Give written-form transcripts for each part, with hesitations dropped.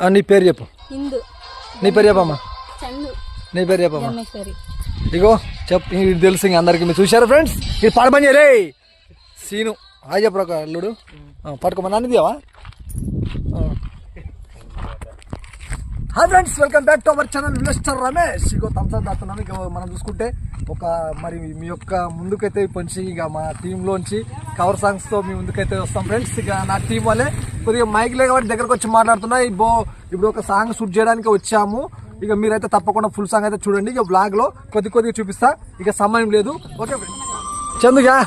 నీ పేరు చెప్పు. నీ పేరు చెప్పమ్మా. నీ పేరు చెప్పమ్మా. ఇగో చెప్పు, ఇది తెలుసు ఇంక అందరికి. మీరు చూసారా ఫ్రెండ్స్? ఇది పాడపని చేయరే సీను. హాయ్ చెప్పు ఒక అల్లుడు. పట్టుకోమని అన్నదివా. Hi friends, welcome back to our channel investor Ramesh. ఇగో థమ్స్అప్ దాస్తున్నాను. ఇక మనం చూసుకుంటే ఒక మరి మీ యొక్క ముందుకైతే పొంచి ఇక మా టీంలోంచి కవర్ సాంగ్స్తో మీ ముందుకైతే వస్తాం ఫ్రెండ్స్. ఇక నా టీం వల్లే కొద్దిగా మైక్ లే కాబట్టి దగ్గరకు వచ్చి మాట్లాడుతున్నా. ఇప్పుడు ఒక సాంగ్ షూట్ చేయడానికి వచ్చాము. ఇక మీరైతే తప్పకుండా ఫుల్ సాంగ్ అయితే చూడండి. ఇక బ్లాగ్లో కొద్దిగా చూపిస్తా. ఇక సమయం లేదు. ఓకే చందుగా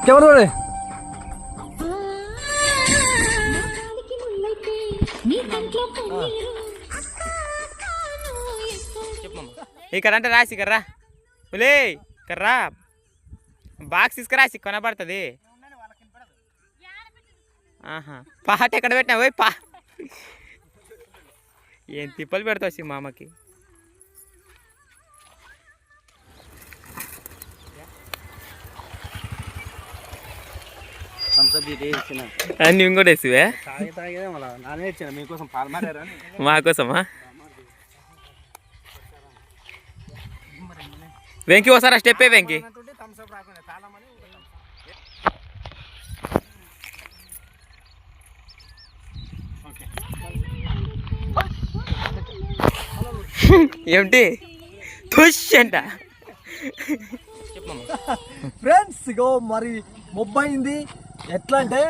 కెమెరా ఇక్కడ అంటే రాసి కర్రా పులే కర్రా బాక్స్ తీసుకురాసి కొనబడుతుంది. పాట ఎక్కడ పెట్టినా పోయి ఏం తిప్పలు పెడతావు మా అమ్మకి. అన్ని ఇంకోటి వేసివే మాకోసమా? వెంకీ ఒకసారి స్టెప్ వెంకీ. ఏమిటి తుష్ అంట ఫ్రెండ్స్. ఇగో మరి మొబ్బైంది. ఎట్లా అంటే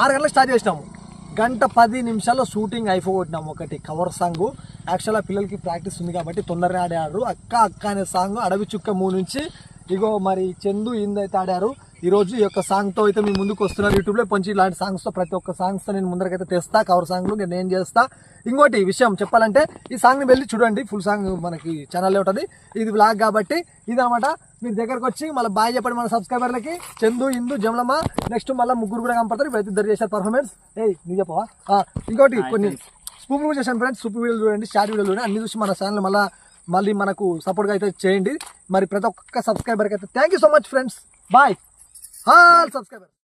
6 గంటలకు స్టార్ట్ చేసినాము. 1:10 షూటింగ్ అయిపోగొట్టినాము. ఒకటి కవర్ సాంగ్. యాక్చువల్గా పిల్లలకి ప్రాక్టీస్ ఉంది కాబట్టి తొందరగా ఆడారు. అక్క అక్క అనే సాంగ్ అడవి చుక్క 3 నుంచి ఇగో మరి చందు ఇందు అయితే ఆడారు. ఈరోజు ఈ యొక్క సాంగ్తో అయితే మీ ముందుకు వస్తున్నారు. యూట్యూబ్లో పొంచి ఇలాంటి సాంగ్స్తో ప్రతి ఒక్క సాంగ్స్తో నేను ముందరకైతే తెస్తా. కవర్ సాంగ్లు నేను చేస్తా. ఇంకోటి విషయం చెప్పాలంటే ఈ సాంగ్ని వెళ్ళి చూడండి. ఫుల్ సాంగ్ మనకి ఛానల్లో ఉంటుంది. ఇది బ్లాగ్ కాబట్టి ఇదనమాట. మీరు దగ్గరకు వచ్చి మళ్ళీ బాయ్ చెప్పండి మన సబ్స్క్రైబర్లకి. చందు ఇందు జమలమ్మ నెక్స్ట్ మళ్ళీ ముగ్గురు కూడా కనపడతారు. ఇప్పుడైతే ఇద్దరు చేశారు పర్ఫార్మెన్స్. నువ్వు చెప్పవా? ఇంకోటి కొన్ని స్పూప్ కూడా చేశాను ఫ్రెండ్స్. సూపర్ వీడియోలు చూడండి, షార్ట్ వీడియోలు చూడండి. అన్ని చూసి మన ఛానల్ మళ్ళీ మనకు సపోర్ట్గా అయితే చేయండి. మరి ప్రతి ఒక్క సబ్స్క్రైబర్కి అయితే thank you so much friends. Bye all subscriber.